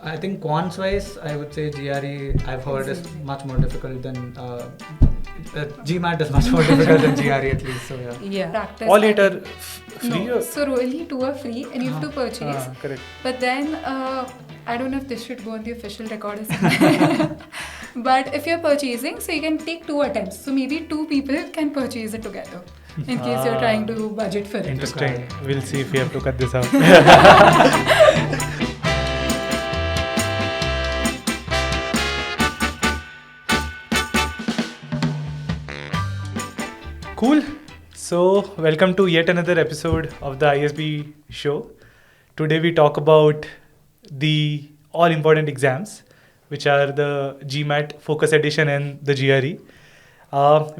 I think quants wise, I would say GRE I've heard is much more difficult than GMAT is much more difficult than GRE at least. So Yeah. Practice All 8 are free? No. So really 2 are free and you have to purchase. Correct. But then I don't know if this should go on the official record or something. But if you're purchasing, so you can take 2 attempts. So maybe 2 people can purchase it together in case you're trying to budget for it. Interesting. We'll see if we have to cut this out. Cool. So, welcome to yet another episode of the ISB Show. Today we talk about the all-important exams, which are the GMAT Focus Edition and the GRE.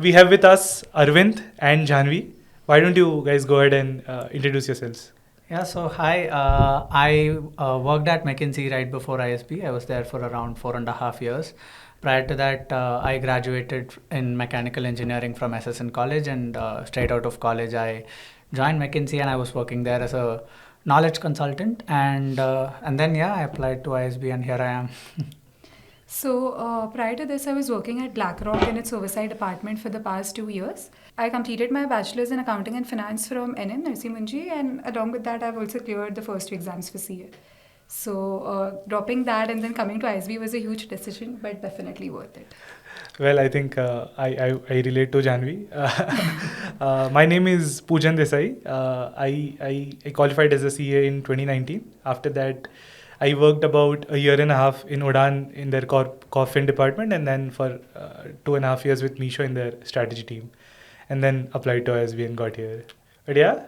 We have with us Arvind and Jhanvi. Why don't you guys go ahead and introduce yourselves? Yeah, so hi. I worked at McKinsey right before ISB. I was there for around 4.5 years. Prior to that, I graduated in mechanical engineering from SSN College, and straight out of college, I joined McKinsey, and I was working there as a knowledge consultant. And then I applied to ISB, and here I am. So prior to this, I was working at BlackRock in its oversight department for the past 2 years. I completed my bachelor's in accounting and finance from NM, Narsi Munji, and along with that, I've also cleared the first 2 exams for CA. So dropping that and then coming to ISB was a huge decision, but definitely worth it. Well, I think I relate to Jhanvi. My name is Poojan Desai. I qualified as a CA in 2019. After that, I worked about a year and a half in Udaan in their Corfin department, and then for 2.5 years with Misho in their strategy team, and then applied to ISB and got here. But yeah,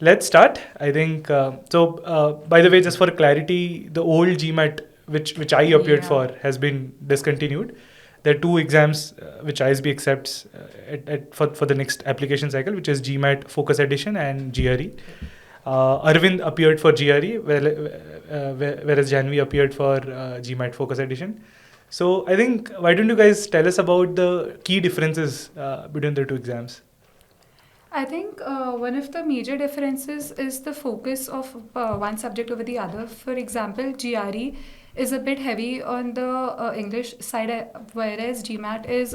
let's start. I think by the way, just for clarity, the old GMAT which I appeared for has been discontinued. There are 2 exams which ISB accepts for the next application cycle, which is GMAT Focus Edition and GRE. Arvind appeared for GRE, whereas Jhanvi appeared for GMAT Focus Edition. So I think, why don't you guys tell us about the key differences between the 2 exams? I think one of the major differences is the focus of one subject over the other. For example, GRE is a bit heavy on the English side, whereas GMAT is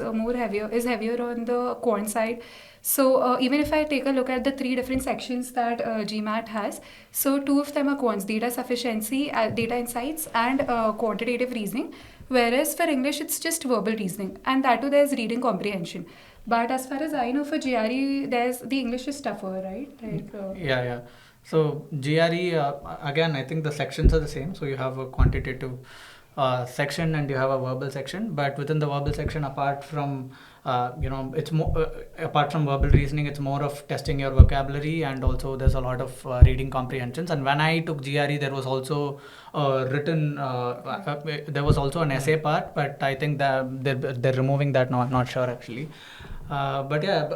heavier on the quant side. So even if I take a look at the 3 different sections that GMAT has, so 2 of them are quants: data sufficiency, data insights, and quantitative reasoning. Whereas for English, it's just verbal reasoning, and that too there's reading comprehension. But as far as I know, for GRE, the English is tougher, right? Yeah. So GRE, again, I think the sections are the same. So you have a quantitative section and you have a verbal section. But within the verbal section, apart from it's more apart from verbal reasoning, it's more of testing your vocabulary, and also there's a lot of reading comprehensions. And when I took GRE, there was also there was also an essay part, but I think that they're removing that now. I'm not sure actually. But yeah,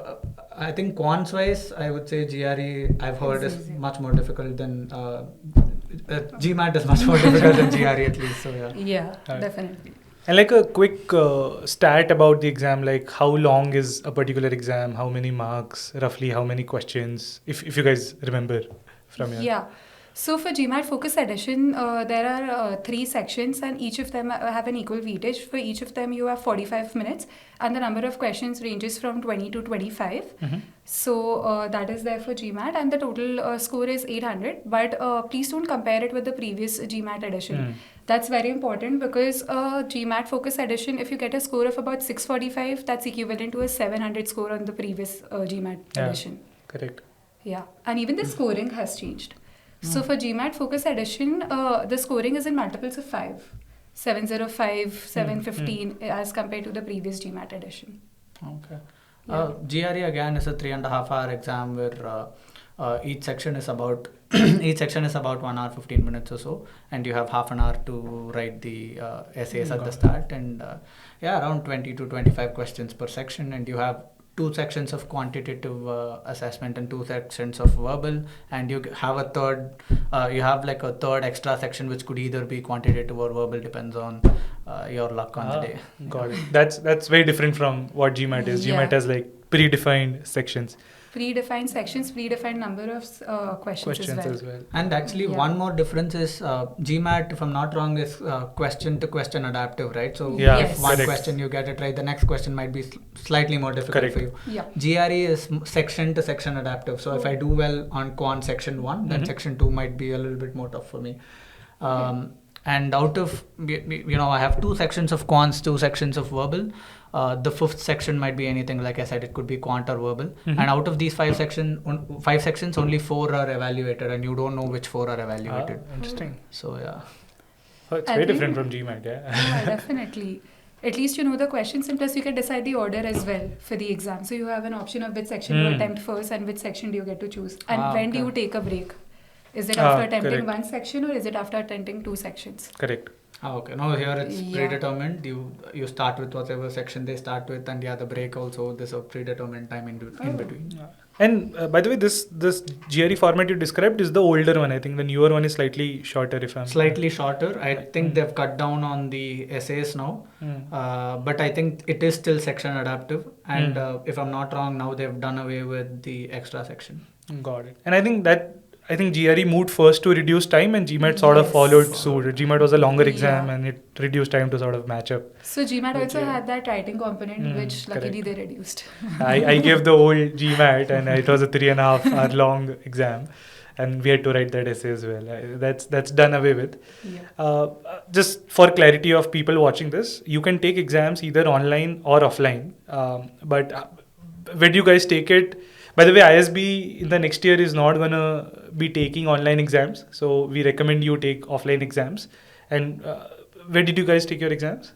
I think quants wise, I would say GRE I've heard is much more difficult than GMAT is much more difficult than GRE at least. So yeah, definitely. And like a quick stat about the exam, like how long is a particular exam, how many marks, roughly how many questions, if you guys remember from your... Yeah. So for GMAT Focus Edition, there are 3 sections, and each of them have an equal weightage. For each of them, you have 45 minutes, and the number of questions ranges from 20 to 25. Mm-hmm. So that is there for GMAT, and the total score is 800. But please don't compare it with the previous GMAT edition. That's very important, because GMAT Focus Edition, if you get a score of about 645, that's equivalent to a 700 score on the previous GMAT edition. Correct. Yeah, and even the scoring has changed. So for GMAT Focus Edition, the scoring is in multiples of 5. 705, 715 as compared to the previous GMAT edition. Okay. GRE again is a 3.5-hour exam where each section is about 1 hour 15 minutes or so, and you have half an hour to write the essays at the start, and around 20 to 25 questions per section, and you have 2 sections of quantitative assessment and 2 sections of verbal, and you have a third extra section which could either be quantitative or verbal, depends on your luck on the day. Got it. That's very different from what GMAT is. GMAT has like predefined sections. predefined sections, predefined number of questions as well. And actually, one more difference is GMAT, if I'm not wrong, is question to question adaptive, right? So if one question you get it right, the next question might be slightly more difficult for you. GRE is section to section adaptive. So if I do well on quant section 1, then section 2 might be a little bit more tough for me. And out of, I have 2 sections of quants, 2 sections of verbal. The 5th section might be anything, like I said, it could be quant or verbal. And out of these 5 sections, only 4 are evaluated, and you don't know which 4 are evaluated. Interesting. So, yeah. Oh, it's very different from GMAT, Yeah, definitely. At least you know the questions, and plus you can decide the order as well for the exam. So you have an option of which section you attempt first and which section do you get to choose. And when do you take a break? Is it after attempting one section or is it after attempting 2 sections? Correct. Okay. No, here it's predetermined. You start with whatever section they start with, and the break also, there's a predetermined time in between. And by the way, this GRE format you described is the older one. I think the newer one is slightly shorter. Slightly shorter. I think they've cut down on the essays now, but I think it is still section adaptive. And if I'm not wrong, now they've done away with the extra section. Got it. And I think GRE moved first to reduce time, and GMAT sort of followed suit. GMAT was a longer exam, and it reduced time to sort of match up. So GMAT also had that writing component, which luckily they reduced. I gave the old GMAT, and it was a 3.5 hour long exam, and we had to write that essay as well. That's done away with. Just for clarity of people watching this, you can take exams either online or offline. But where do you guys take it? By the way, ISB in the next year is not going to be taking online exams. So we recommend you take offline exams. And where did you guys take your exams?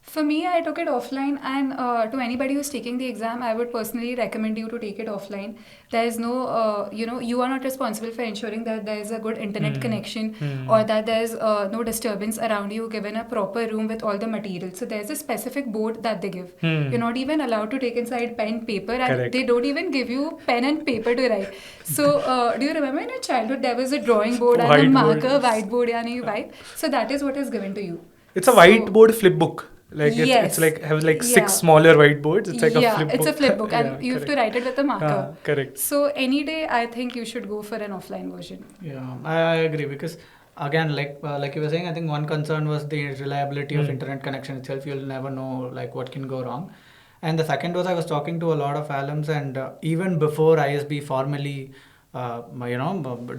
For me, I took it offline, and to anybody who's taking the exam, I would personally recommend you to take it offline. There is no, you are not responsible for ensuring that there is a good internet connection or that there is no disturbance around you, given a proper room with all the materials. So there's a specific board that they give. You're not even allowed to take inside pen, paper, and they don't even give you pen and paper to write. So do you remember in your childhood there was a drawing board and a marker, whiteboard, yani white? So that is what is given to you. It's a whiteboard flip book. It's like has 6 smaller whiteboards. It's like a flip book. It's a flip book, and you have to write it with a marker. Correct. So any day, I think you should go for an offline version. Yeah, I agree, because again, like you were saying, I think one concern was the reliability of internet connection itself. You'll never know what can go wrong. And the second was, I was talking to a lot of alums, and even before ISB formally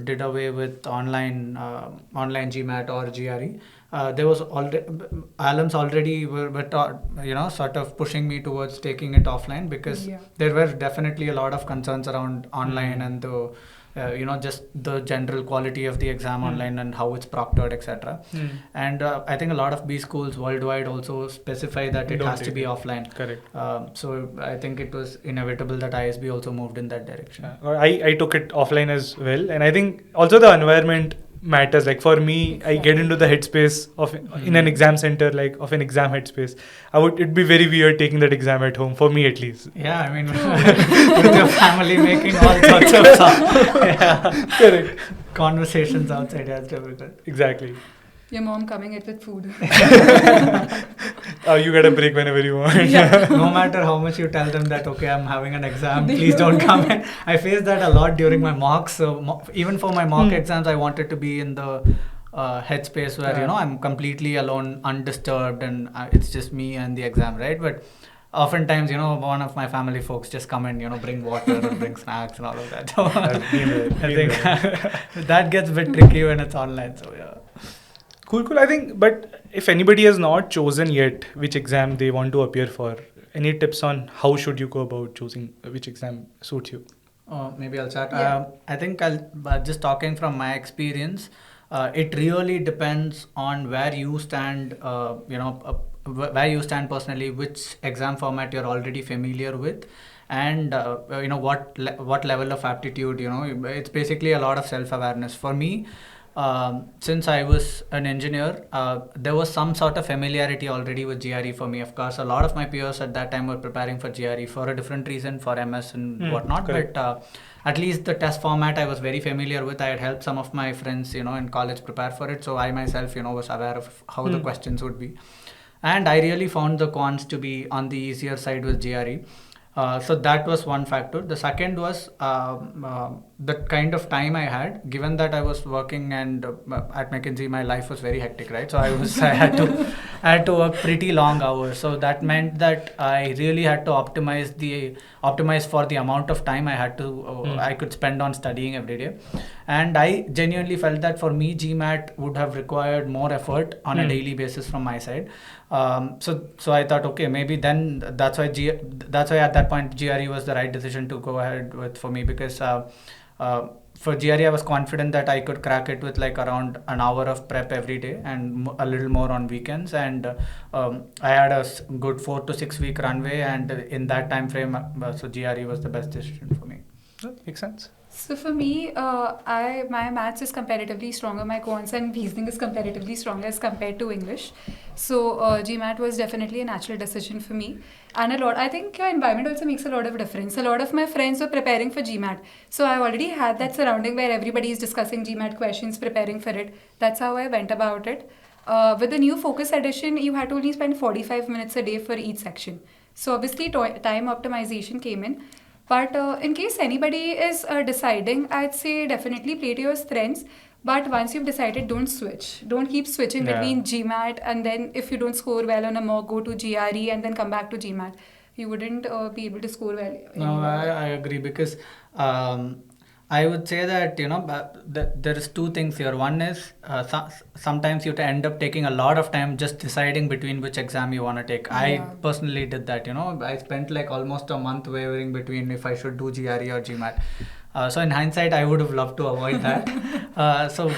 did away with online GMAT or GRE. There was alums already were sort of pushing me towards taking it offline, because there were definitely a lot of concerns around online and the just the general quality of the exam online and how it's proctored, etc. And I think a lot of B schools worldwide also specify that it has to be offline. Correct. So I think it was inevitable that ISB also moved in that direction. I took it offline as well, and I think also the environment matters. Like for me, I get into the headspace of in an exam center, like of an exam headspace. It'd be very weird taking that exam at home, for me at least. Yeah, I mean, with your family making all sorts of stuff. Correct. Conversations outside, that's difficult. Exactly. Your mom coming in with food. You get a break whenever you want. No matter how much you tell them that, okay, I'm having an exam, please don't come in. I faced that a lot during my mocks. So even for my mock exams, I wanted to be in the headspace where, I'm completely alone, undisturbed, and it's just me and the exam, right? But oftentimes, one of my family folks just come in, bring water or bring snacks and all of that. So I think that gets a bit tricky when it's online. So yeah. Cool. I think, but if anybody has not chosen yet which exam they want to appear for, any tips on how should you go about choosing which exam suits you? Maybe I'll start. I think just talking from my experience, it really depends on where you stand, where you stand personally, which exam format you're already familiar with, and what level of aptitude. It's basically a lot of self-awareness. For me, since I was an engineer, there was some sort of familiarity already with GRE for me. Of course, a lot of my peers at that time were preparing for GRE for a different reason, for MS and whatnot. Correct. But at least the test format I was very familiar with. I had helped some of my friends, in college prepare for it. So I myself, was aware of how the questions would be. And I really found the quants to be on the easier side with GRE. So that was one factor. The second was the kind of time I had. Given that I was working and at McKinsey, my life was very hectic, right? So I had to work pretty long hours. So that meant that I really had to optimize for the amount of time I could spend on studying every day. And I genuinely felt that for me, GMAT would have required more effort on a daily basis from my side. So I thought, okay, maybe then that's why at that point GRE was the right decision to go ahead with for me, because for GRE I was confident that I could crack it with like around an hour of prep every day and a little more on weekends, and I had a good 4 to 6 week runway, and in that time frame, so GRE was the best decision for me. Makes sense. So for me, my maths is comparatively stronger. My quants and reasoning is comparatively stronger as compared to English. So GMAT was definitely a natural decision for me. And I think your environment also makes a lot of difference. A lot of my friends were preparing for GMAT. So I already had that surrounding where everybody is discussing GMAT questions, preparing for it. That's how I went about it. With the new focus edition, you had to only spend 45 minutes a day for each section. So obviously time optimization came in. But in case anybody is deciding, I'd say definitely play to your strengths. But once you've decided, don't switch. Don't keep switching between GMAT, and then if you don't score well on a mock, go to GRE and then come back to GMAT. You wouldn't be able to score well. No, I agree, because I would say that, there is two things here. One is sometimes you end up taking a lot of time just deciding between which exam you want to take. Yeah. I personally did that. I spent like almost a month wavering between if I should do GRE or GMAT. So in hindsight, I would have loved to avoid that. So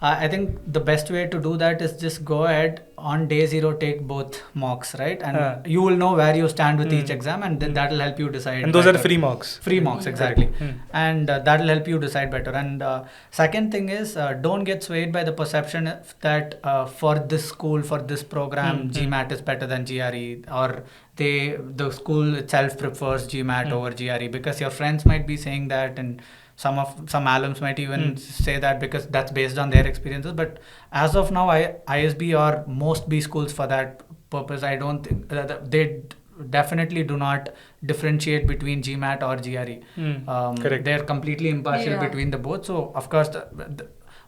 I think the best way to do that is just go ahead on day 0, take both mocks, right? And you will know where you stand with each exam, and then that will help you decide. And those are free mocks. Free mocks, exactly. And that will help you decide better. And second thing is, don't get swayed by the perception that for this school, for this program, GMAT is better than GRE, or the school itself prefers GMAT over GRE, because your friends might be saying that, and some alums might even say that because that's based on their experiences. But as of now, ISB or most B schools, for that purpose, I don't think they definitely do not differentiate between GMAT or GRE. Correct. They're completely impartial between the both. So of course,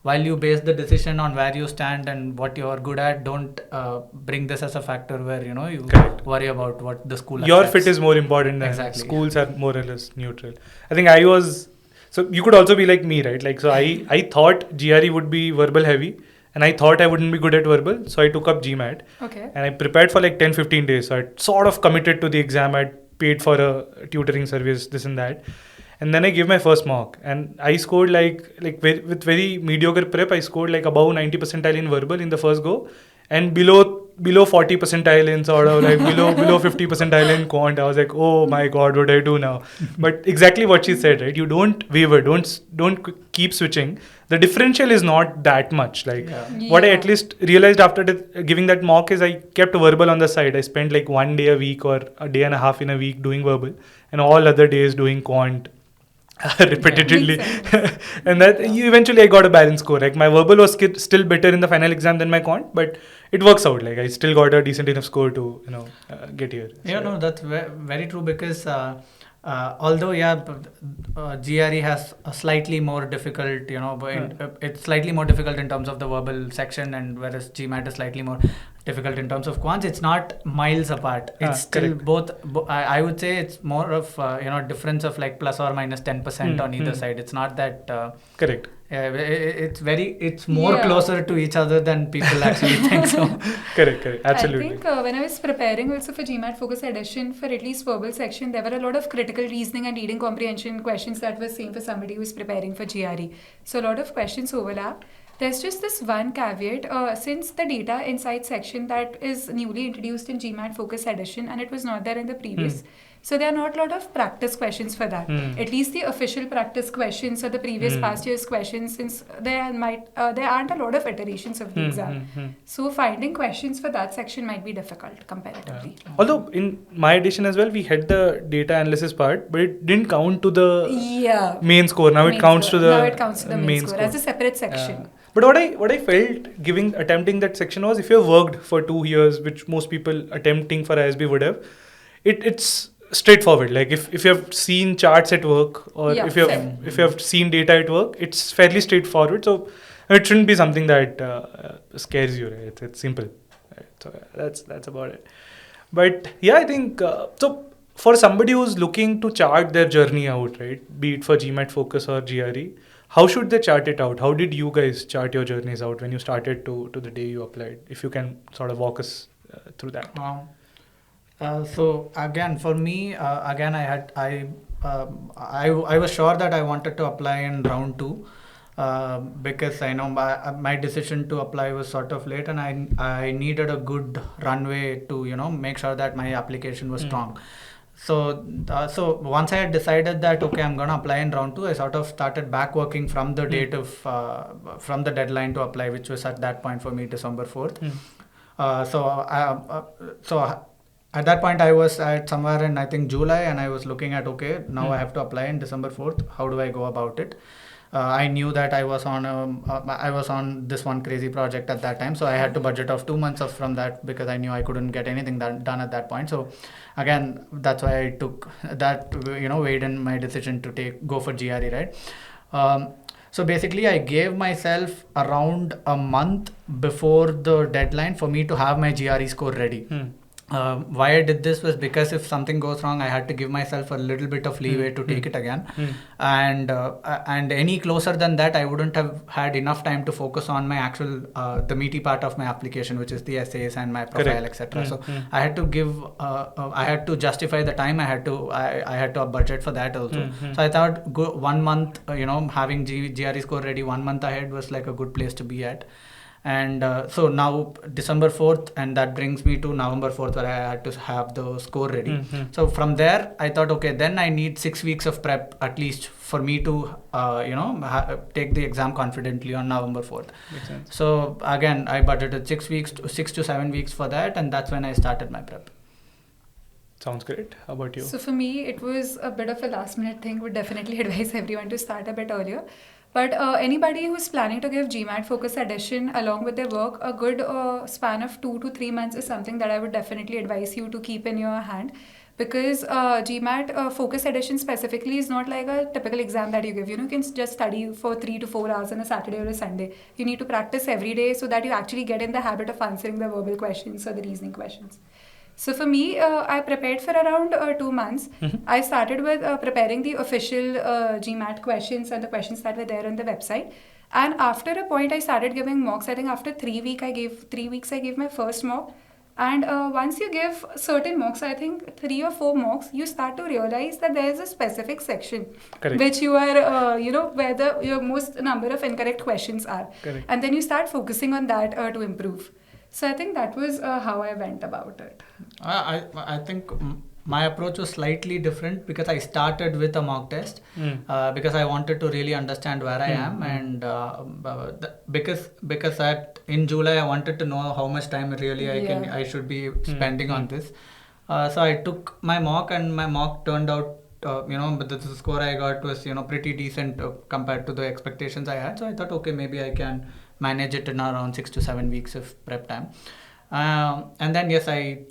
while you base the decision on where you stand and what you're good at, don't bring this as a factor where you worry about what the school your accepts. fit is more important than Exactly. Schools are more or less neutral. I think I was, so you could also be like me, right? Like, so I thought GRE would be verbal heavy, and I thought I wouldn't be good at verbal, so I took up GMAT. Okay. And I prepared for like 10-15 days. So I sort of committed to the exam. I paid for a tutoring service, this and that. And then I gave my first mock, and I scored with very mediocre prep, I scored like above 90 percentile in verbal in the first go, and below 40 percentile in sort of like below 50 percentile in quant. I was like, oh my god, what do I do now? But exactly what she said, right? You don't waver, don't keep switching. The differential is not that much. What I at least realized after giving that mock is I kept verbal on the side. I spent like 1 day a week or a day and a half in a week doing verbal, and all other days doing quant repetitively. And that eventually I got a balanced score. Like my verbal was still better in the final exam than my quant, but it works out. Like I still got a decent enough score to get here. No, that's very true, because although GRE has a slightly more difficult, it's slightly more difficult in terms of the verbal section, and whereas GMAT is slightly more difficult in terms of quants. It's not miles apart. It's still both. I would say it's more of difference of like plus or minus 10% on either side. It's not that correct. It's more closer to each other than people actually think. So correct, absolutely. I think when I was preparing also for GMAT Focus Edition, for at least verbal section, there were a lot of critical reasoning and reading comprehension questions that were same for somebody who was preparing for GRE. So a lot of questions overlap. There's just this one caveat, since the data insight section that is newly introduced in GMAT Focus Edition, and it was not there in the previous. So there are not a lot of practice questions for that. At least the official practice questions or the previous past year's questions, since there aren't a lot of iterations of the exam. So finding questions for that section might be difficult comparatively. Although in my edition as well, we had the data analysis part, but it didn't count to the main score. Now it counts to the main score as a separate section. But what I felt attempting that section was, if you have worked for 2 years, which most people attempting for ISB would have, it's straightforward. Like if you have seen charts at work, or Yeah, if you fair. have seen data at work, it's fairly straightforward. So it shouldn't be something that scares you. Right? It's simple. Right? So that's about it. But yeah, I think so. For somebody who's looking to chart their journey out, right, be it for GMAT Focus or GRE, how should they chart it out? How did you guys chart your journeys out when you started to the day you applied? If you can sort of walk us through that. So again, for me, I was sure that I wanted to apply in round 2. Because I know my decision to apply was sort of late, and I needed a good runway to make sure that my application was strong. So once I had decided that okay, I'm gonna apply in round 2, I sort of started back working from the date of from the deadline to apply, which was at that point for me December 4th. So at that point I was at somewhere in I think July, and I was looking at okay, now I have to apply in December 4th. How do I go about it? I knew that I was on this one crazy project at that time, so I had to budget off 2 months from that because I knew I couldn't get anything done at that point. So again, that's why I took that weighed in my decision to go for GRE, right? So basically, I gave myself around a month before the deadline for me to have my GRE score ready. Why I did this was because if something goes wrong, I had to give myself a little bit of leeway to take it again. And any closer than that, I wouldn't have had enough time to focus on my actual the meaty part of my application, which is the essays and my profile, etc. So I had to I had to justify the time. I had to budget for that also. So I thought 1 month, having GRE score ready 1 month ahead was like a good place to be at. And so now December 4th, and that brings me to November 4th, where I had to have the score ready. So from there I thought okay, then I need 6 weeks of prep at least for me to take the exam confidently on November 4th. Makes sense. So again, I budgeted 6 to 7 weeks for that, and that's when I started my prep. Sounds great. How about you? So for me, it was a bit of a last minute thing. Would definitely advise everyone to start a bit earlier. But anybody who's planning to give GMAT Focus Edition along with their work, a good span of 2 to 3 months is something that I would definitely advise you to keep in your hand. Because GMAT Focus Edition specifically is not like a typical exam that you give. You can just study for 3 to 4 hours on a Saturday or a Sunday. You need to practice every day so that you actually get in the habit of answering the verbal questions or the reasoning questions. So for me, I prepared for around 2 months. I started with preparing the official GMAT questions and the questions that were there on the website. And after a point, I started giving mocks. I think after 3 weeks, I gave my first mock. And once you give certain mocks, I think 3 or 4 mocks, you start to realize that there is a specific section which you are, where your most number of incorrect questions are. Correct. And then you start focusing on that to improve. So I think that was how I went about it. I think my approach was slightly different because I started with a mock test because I wanted to really understand where I am, and because in July I wanted to know how much time really I should be spending on this. So I took my mock, and my mock turned out but the score I got was pretty decent compared to the expectations I had. So I thought okay, maybe I can manage it in around 6 to 7 weeks of prep time. And then yes, I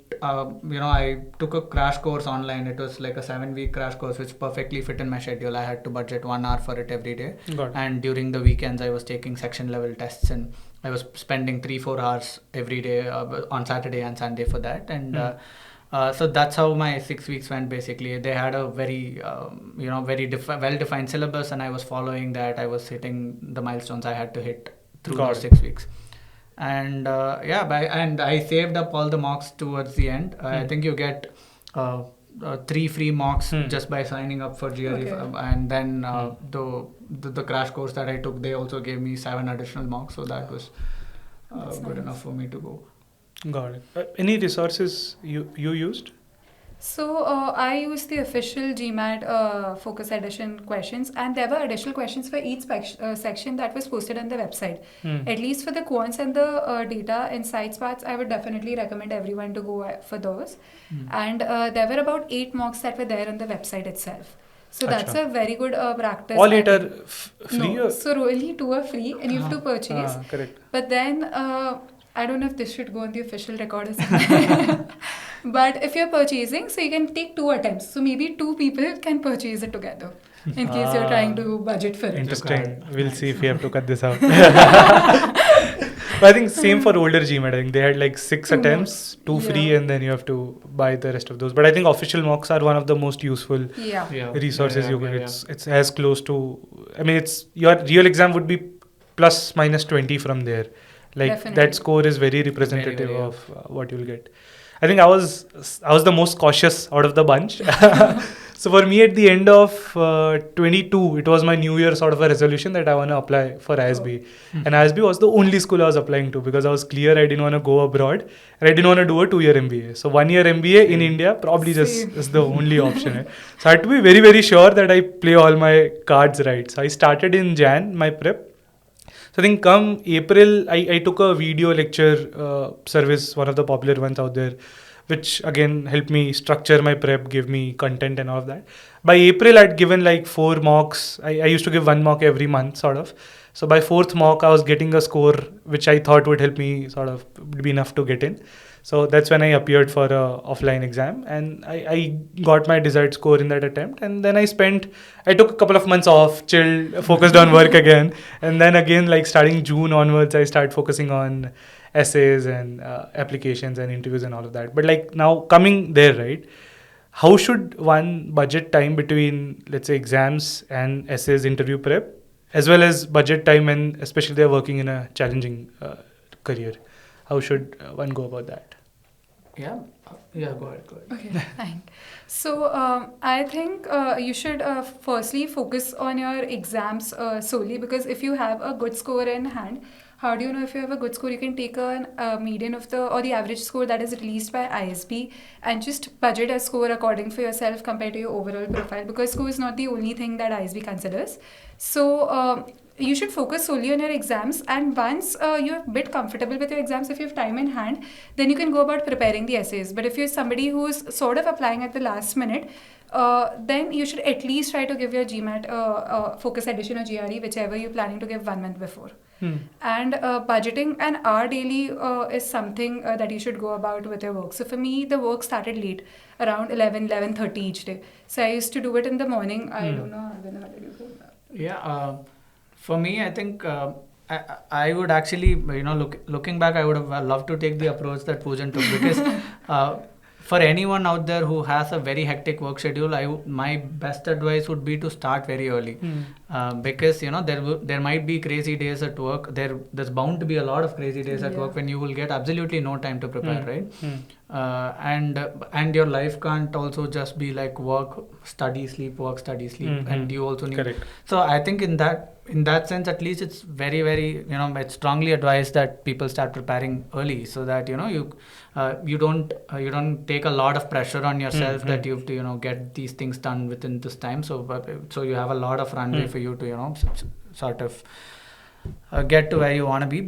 took a crash course online. It was like a 7-week crash course which perfectly fit in my schedule. I had to budget 1 hour for it every day. And during the weekends I was taking section level tests, and I was spending 3-4 hours every day on Saturday and Sunday for that. And so that's how my 6 weeks went. Basically, they had a very well-defined syllabus, and I was following that. I was hitting the milestones I had to hit through those 6 weeks. And and I saved up all the mocks towards the end. I think you get 3 free mocks just by signing up for GRE. And then the crash course that I took, they also gave me 7 additional mocks, so that was good enough for me to go. Got it. Any resources you used? So I used the official GMAT Focus Edition questions, and there were additional questions for each section that was posted on the website. At least for the quants and the data insights parts, I would definitely recommend everyone to go for those. And there were about 8 mocks that were there on the website itself. So that's a very good practice. All 8 are free? No, so only 2 are free, and you have to purchase. Correct. But then I don't know if this should go on the official record or something. But if you're purchasing, so you can take 2 attempts. So maybe 2 people can purchase it together in case you're trying to budget for it. Interesting. We'll see if we have to cut this out. But I think same for older GMAT. I think they had like 6 2 attempts, 2 free, and then you have to buy the rest of those. But I think official mocks are one of the most useful Yeah. resources you could. It's as close to. I mean, it's your real exam would be plus minus 20 from there. Like Definitely. that score is very representative Very, of what you'll get. I think I was the most cautious out of the bunch. So for me, at the end of 22, it was my New Year sort of a resolution that I want to apply for ISB. And ISB was the only school I was applying to because I was clear I didn't want to go abroad and I didn't want to do a 2-year MBA. So 1-year MBA in India probably just is the only option. Eh? So I had to be very, very sure that I play all my cards right. So I started in Jan, my prep. So I think come April, I took a video lecture service, one of the popular ones out there, which again helped me structure my prep, give me content and all of that. By April, I'd given like 4 mocks. I used to give 1 mock every month, sort of. So by 4th mock, I was getting a score which I thought would help me sort of be enough to get in. So that's when I appeared for a offline exam and I got my desired score in that attempt. And then I took a couple of months off, chilled, focused on work again. And then again, like starting June onwards, I started focusing on essays and applications and interviews and all of that. But like now coming there, right? How should one budget time between, let's say, exams and essays, interview prep, as well as budget time and especially they're working in a challenging career? How should one go about that? Yeah, go ahead. Okay, fine. So I think you should firstly focus on your exams solely, because if you have a good score in hand, how do you know if you have a good score? You can take a median of the average score that is released by ISB and just budget a score according for yourself compared to your overall profile, because score is not the only thing that ISB considers. So you should focus solely on your exams, and once you're a bit comfortable with your exams, if you have time in hand, then you can go about preparing the essays. But if you're somebody who's sort of applying at the last minute, then you should at least try to give your GMAT focus edition or GRE, whichever you're planning to give 1 month before. And budgeting an hour daily is something that you should go about with your work. So for me, the work started late, around 11:30 each day. So I used to do it in the morning. I don't know, Arvind, how did you do that? Yeah, for me, I think I would actually, looking back, I would have loved to take the approach that Poojan took, because for anyone out there who has a very hectic work schedule, my best advice would be to start very early, because there might be crazy days at work. There's bound to be a lot of crazy days at work when you will get absolutely no time to prepare, right? And your life can't also just be like work, study, sleep, work, study, sleep, and you also need. Correct. So I think in that sense, at least it's very, very, it's strongly advised that people start preparing early, so that you don't take a lot of pressure on yourself that you have to get these things done within this time. So you have a lot of runway for you to sort of get to where you want to be.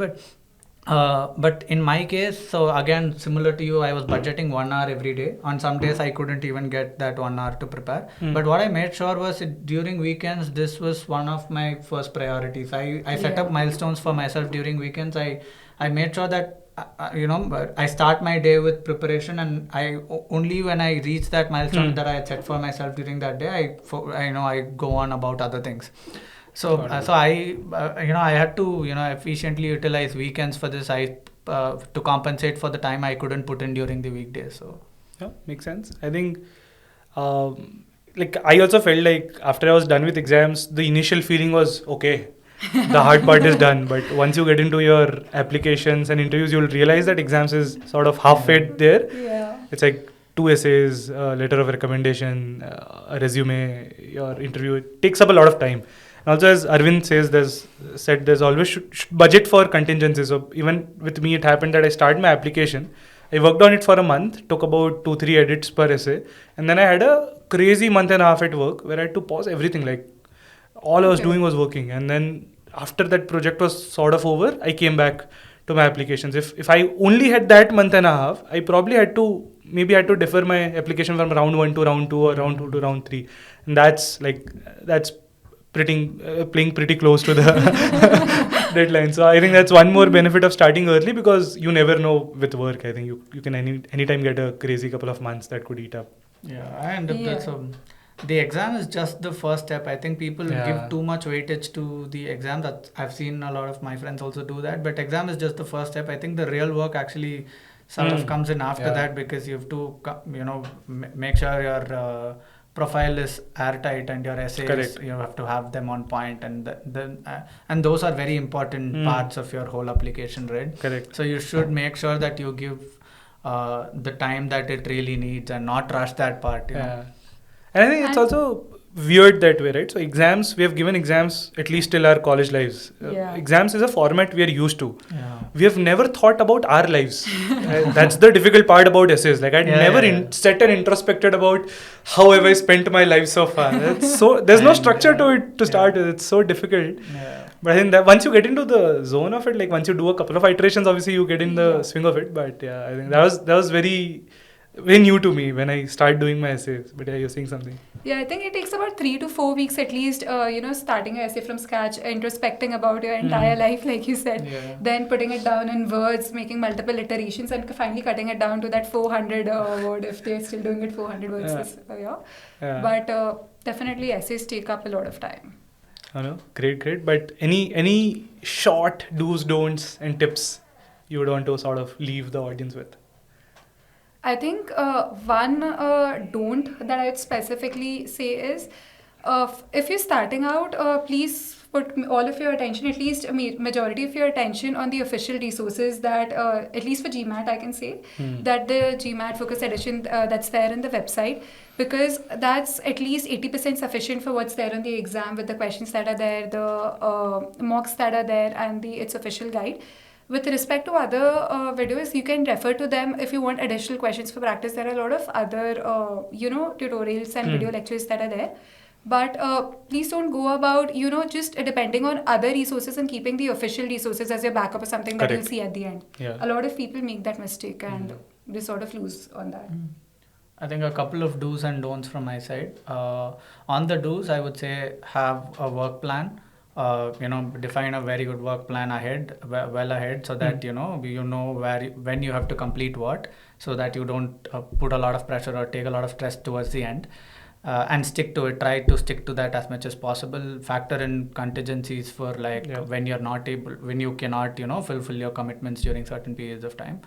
But in my case, so again, similar to you, I was budgeting 1 hour every day. On some days, I couldn't even get that 1 hour to prepare. But what I made sure was during weekends, this was one of my first priorities. I set up milestones for myself during weekends. I made sure that I start my day with preparation, and only when I reach that milestone that I had set for myself during that day, I go on about other things. So I had to efficiently utilize weekends for this. To compensate for the time I couldn't put in during the weekdays. So yeah, makes sense. I think like I also felt like after I was done with exams, the initial feeling was okay. The hard part is done, but once you get into your applications and interviews, you'll realize that exams is sort of halfway there. Yeah. It's like 2 essays, a letter of recommendation, a resume, your interview. It takes up a lot of time. And also, as Arvind says, there's always should budget for contingencies. So even with me, it happened that I started my application. I worked on it for a month, took about 2-3 edits per essay, and then I had a crazy month and a half at work where I had to pause everything. Like all I was doing was working, and then after that project was sort of over, I came back to my applications. If I only had that month and a half, I probably had to defer my application from round 1 to round 2 or round 2 to round 3, and that's playing pretty close to the deadline. So I think that's one more benefit of starting early, because you never know with work. I think you can anytime get a crazy couple of months that could eat up. Yeah, and that's the exam is just the first step. I think people give too much weightage to the exam. That I've seen a lot of my friends also do that. But exam is just the first step. I think the real work actually sort of comes in after that, because you have to make sure your profile is airtight and your essays you have to have them on point, and and those are very important parts of your whole application, right? Correct. So you should make sure that you give the time that it really needs and not rush that part. You know? And I think it's also weird that way, right? So exams, we have given exams at least till our college lives. Exams is a format we are used to. We have never thought about our lives. That's the difficult part about essays. Like I'd never sat and introspected about how have I spent my life so far. There's no structure to it to start with. It's so difficult. But I think that once you get into the zone of it, like once you do a couple of iterations, obviously you get in the swing of it. But I think that was very new to me when I started doing my essays. But you're saying something. Yeah, I think it takes about 3 to 4 weeks at least, starting an essay from scratch, introspecting about your entire life, like you said, then putting it down in words, making multiple iterations, and finally cutting it down to that 400 word, if they're still doing it 400 words this year. But definitely essays take up a lot of time. Great. But any short do's, don'ts and tips you would want to sort of leave the audience with? I think one don't that I would specifically say is, if you're starting out, please put all of your attention, at least majority of your attention, on the official resources that, at least for GMAT, I can say, that the GMAT Focus Edition that's there in the website, because that's at least 80% sufficient for what's there on the exam, with the questions that are there, the mocks that are there, and its official guide. With respect to other videos, you can refer to them if you want additional questions for practice. There are a lot of other, tutorials and video lectures that are there. But please don't go about, just depending on other resources and keeping the official resources as your backup or something that you'll see at the end. A lot of people make that mistake and they sort of lose on that. I think a couple of do's and don'ts from my side. On the do's, I would say have a work plan. Define a very good work plan ahead, well ahead, so that you know when you have to complete what, so that you don't put a lot of pressure or take a lot of stress towards the end, and stick to it. Try to stick to that as much as possible. Factor in contingencies for when you cannot fulfill your commitments during certain periods of time.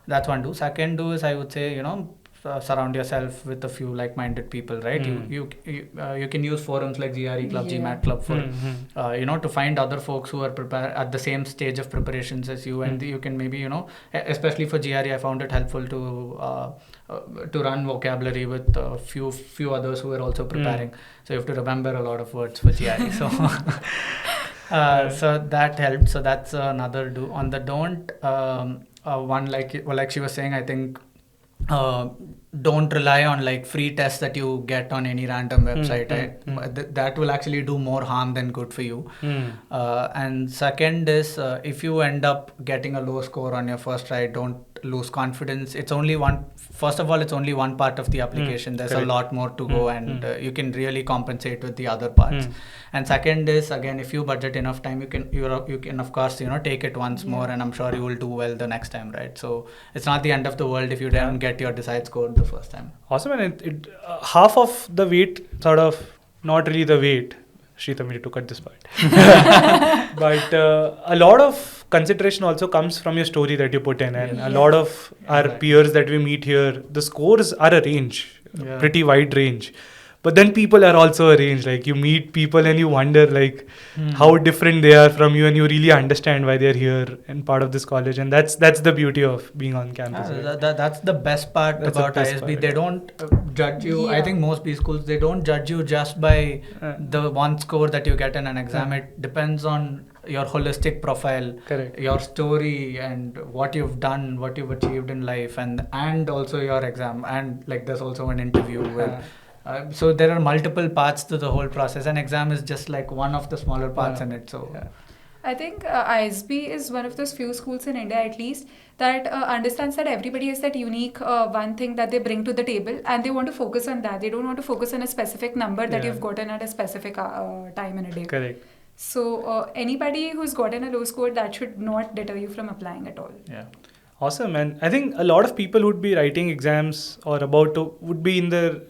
That's one do. Second do is, I would say, surround yourself with a few like-minded people, right? You can use forums like GRE Club, GMAT Club for to find other folks who are prepared at the same stage of preparations as you, and you can maybe especially for GRE, I found it helpful to run vocabulary with a few others who are also preparing. So you have to remember a lot of words for GRE. So so that helped. So that's another do. On the don't, one like she was saying, I think. Don't rely on free tests that you get on any random website. That will actually do more harm than good for you. And second is, if you end up getting a low score on your first try, don't lose confidence. It's only one part of the application. There's a lot more to go, and you can really compensate with the other parts. And second is, again, if you budget enough time, you can of course take it once more, and I'm sure you will do well the next time, right? So it's not the end of the world if you don't get your desired score the first time. Awesome. And it half of the weight, sort of, not really the weight, Shrita, me to cut this part. But a lot of consideration also comes from your story that you put in, and a lot of our peers that we meet here, the scores are a range, a pretty wide range. But then people are also a range. You meet people and you wonder how different they are from you, and you really understand why they're here and part of this college. And that's the beauty of being on campus. Right? That's the best part about ISB. They don't judge you. I think most B schools, they don't judge you just by the one score that you get in an exam. It depends on your holistic profile, your story, and what you've done, what you've achieved in life, and also your exam. And there's also an interview with. So there are multiple parts to the whole process, and exam is just one of the smaller parts in it. So I think ISB is one of those few schools in India, at least, that understands that everybody has that unique one thing that they bring to the table, and they want to focus on that. They don't want to focus on a specific number that you've gotten at a specific time in a day. Correct. So anybody who's gotten a low score, that should not deter you from applying at all. Yeah. Awesome, and I think a lot of people would be writing exams or about to would be in the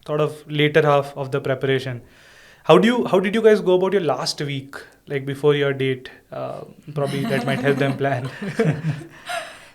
sort of later half of the preparation. How did you guys go about your last week, like before your date? Probably that might help them plan.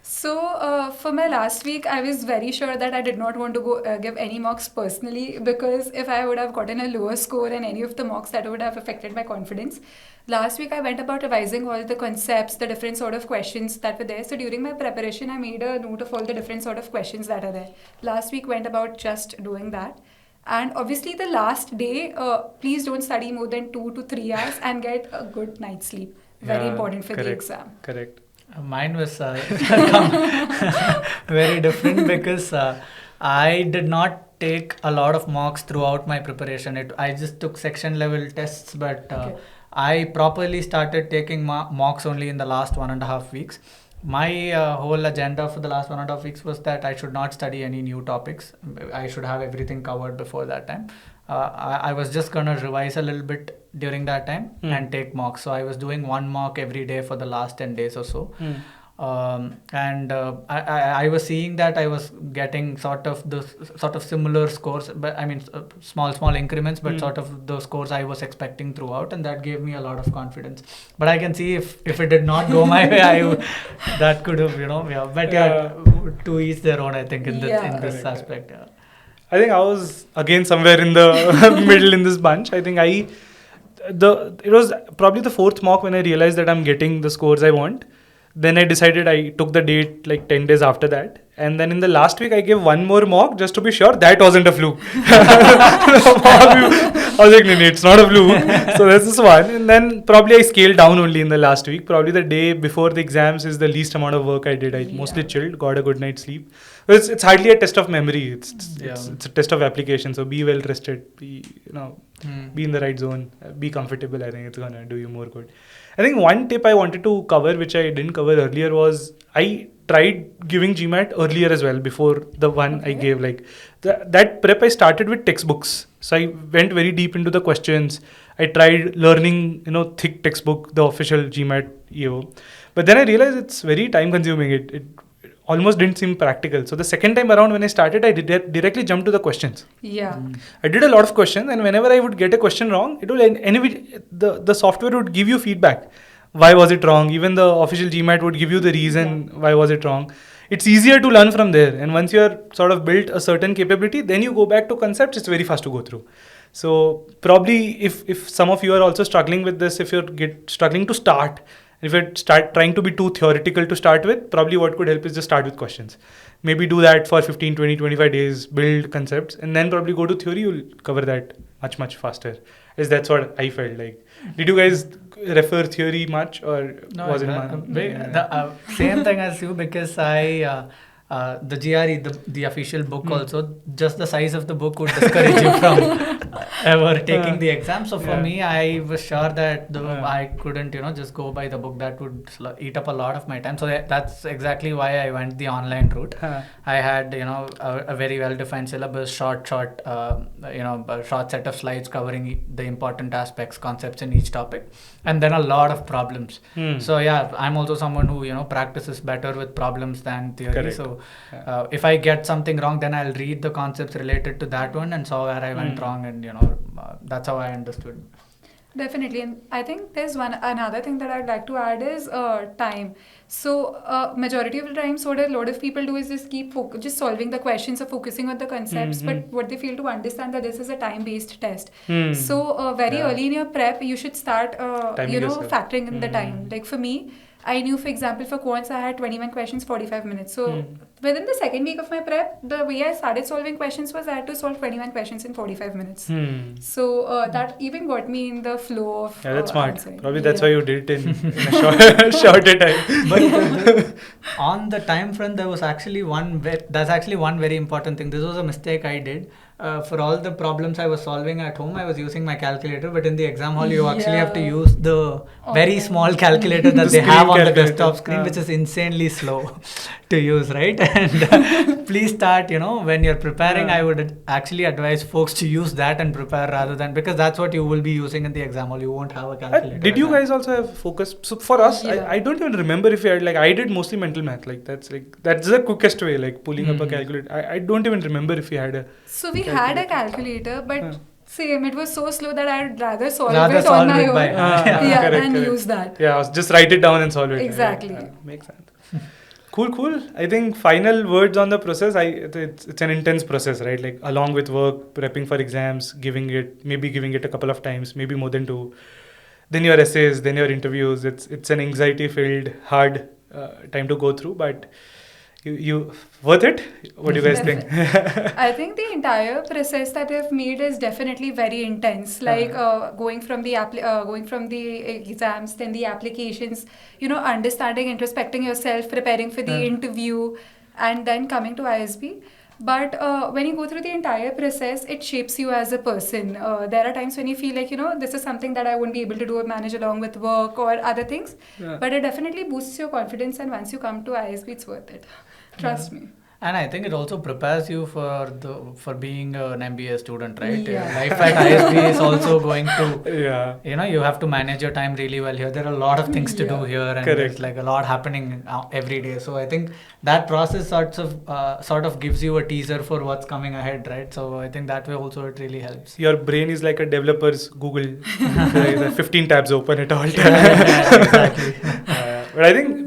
So for my last week, I was very sure that I did not want to go give any mocks personally, because if I would have gotten a lower score in any of the mocks, that would have affected my confidence. Last week, I went about revising all the concepts, the different sort of questions that were there. So during my preparation, I made a note of all the different sort of questions that are there. Last week went about just doing that. And obviously the last day, please don't study more than 2 to 3 hours and get a good night's sleep. Very important for the exam. Correct. Mine was very different because I did not take a lot of mocks throughout my preparation. I just took section level tests, but I properly started taking mocks only in the last 1.5 weeks. My whole agenda for the last 1.5 weeks was that I should not study any new topics. I should have everything covered before that time. I was just going to revise a little bit during that time and take mocks. So I was doing 1 mock every day for the last 10 days or so. I was seeing that I was getting sort of similar scores, but I mean small increments, but sort of the scores I was expecting throughout, and that gave me a lot of confidence. But I can see if it did not go my way, that could have but to each their own, I think, in this aspect. Yeah. I think I was again somewhere in the middle in this bunch. I think it was probably the 4th mock when I realized that I'm getting the scores I want. Then I decided, I took the date like 10 days after that. And then in the last week, I gave 1 more mock just to be sure that wasn't a fluke. I was like, no, it's not a fluke. So that's this one. And then probably I scaled down only in the last week. Probably the day before the exams is the least amount of work I did. I mostly chilled, got a good night's sleep. It's hardly a test of memory. It's a test of application. So be well rested. Be in the right zone. Be comfortable. I think it's gonna do you more good. I think one tip I wanted to cover, which I didn't cover earlier, was I tried giving GMAT earlier as well, before the one I gave. Like that prep I started with textbooks. So I went very deep into the questions. I tried learning, thick textbook, the official GMAT EO. But then I realized it's very time consuming. It almost didn't seem practical. So the second time around when I started, I directly jumped to the questions. Yeah. I did a lot of questions, and whenever I would get a question wrong, it will the software would give you feedback. Why was it wrong? Even the official GMAT would give you the reason why was it wrong. It's easier to learn from there. And once you're sort of built a certain capability, then you go back to concepts. It's very fast to go through. So probably if some of you are also struggling with this, if you're struggling to start, if you start trying to be too theoretical to start with, probably what could help is just start with questions. Maybe do that for 15, 20, 25 days, build concepts, and then probably go to theory. You'll cover that much, much faster. That's what I felt like. Did you guys refer theory much, or was it the same thing as you? Because I the GRE, the official book also, just the size of the book would discourage you from ever taking the exam. So for me, I was sure that I couldn't, just go by the book. That would eat up a lot of my time. So that's exactly why I went the online route. I had, a very well-defined syllabus, short set of slides covering the important aspects, concepts in each topic, and then a lot of problems. So yeah, I'm also someone who, practices better with problems than theory. Correct. So if I get something wrong, then I'll read the concepts related to that one and saw where I went wrong, and that's how I understood. Definitely, and I think there's another thing that I'd like to add is time. So majority of the times, what a lot of people do is just keep just solving the questions or focusing on the concepts, but what they fail to understand that this is a time-based test. So very early in your prep, you should start factoring in the time. Like for me, I knew, for example, for quants, I had 21 questions, 45 minutes. So within the second week of my prep, the way I started solving questions was I had to solve 21 questions in 45 minutes. So that even got me in the flow of that's smart. Answering. Probably that's why you did it in a shorter time. But on the time front, there was actually one very important thing. This was a mistake I did. For all the problems I was solving at home, I was using my calculator, but in the exam hall, you actually have to use the very small calculator that they have on the desktop screen, which is insanely slow. to use, right? And please start, when you're preparing, I would actually advise folks to use that and prepare rather than, because that's what you will be using in the exam, or you won't have a calculator. Did you guys also have focus? So for us, Yeah. I don't even remember if we had, I did mostly mental math. That's the quickest way, pulling up a calculator. I don't even remember if we had a. So we had a calculator, but same, it was so slow that I'd rather solve it Rather on solve my it own. by hand. Yeah, correct, and correct. use that. Yeah, just write it down and solve it. Exactly. Yeah, makes sense. Cool. I think final words on the process. It's an intense process, right? Along with work, prepping for exams, giving it a couple of times, maybe more than 2. Then your essays, then your interviews. It's an anxiety-filled, hard time to go through, but you worth it. What do you guys think? I think the entire process that they've made is definitely very intense. Going from the exams, then the applications, understanding, introspecting yourself, preparing for the interview, and then coming to ISB. But when you go through the entire process, it shapes you as a person. There are times when you feel like, this is something that I wouldn't be able to do or manage along with work or other things. Yeah. But it definitely boosts your confidence, and once you come to ISB, it's worth it. Trust me. And I think it also prepares you for being an MBA student, right? Yeah. Life at ISB is also going to, Yeah. you have to manage your time really well here. There are a lot of things to do here, and Correct. there's a lot happening every day. So I think that process sort of gives you a teaser for what's coming ahead, right? So I think that way also it really helps. Your brain is like a developer's Google. 15 tabs open at all times. Yeah, exactly.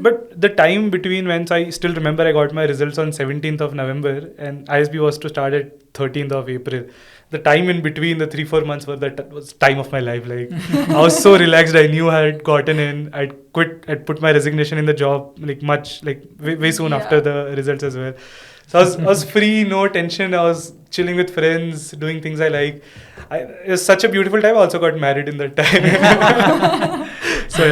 But the time between when I still remember I got my results on 17th of November and ISB was to start at 13th of April. The time in between the 3-4 months was time of my life. I was so relaxed. I knew I had gotten in. I'd put my resignation in the job way soon after the results as well. So I was free, no tension. I was chilling with friends, doing things I like. It was such a beautiful time. I also got married in that time. So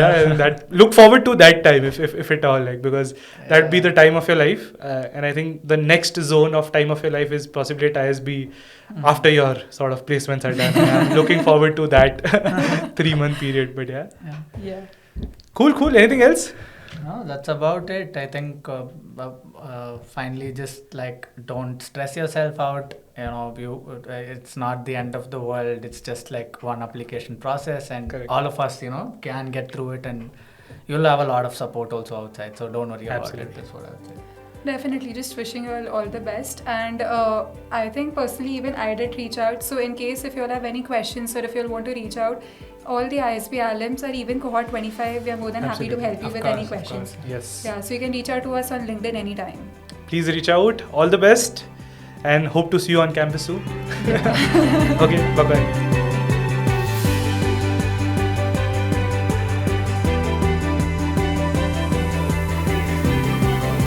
look forward to that time if at all, because that'd be the time of your life. And I think the next zone of time of your life is possibly at ISB after your sort of placements are done. I'm looking forward to that 3-month period. But Yeah. Cool. Anything else? No, that's about it. I think finally just don't stress yourself out. It's not the end of the world. It's just one application process, and Correct. all of us, can get through it, and you'll have a lot of support also outside. So don't worry about it. That's what I would say. Definitely, just wishing you all the best. And I think personally, even I did reach out. So in case if you all have any questions or if you all want to reach out, all the ISB alums or even cohort 25, we are more than happy to help you with any questions. Yes. Yeah, so you can reach out to us on LinkedIn anytime. Please reach out. All the best and hope to see you on campus soon. Okay, bye-bye.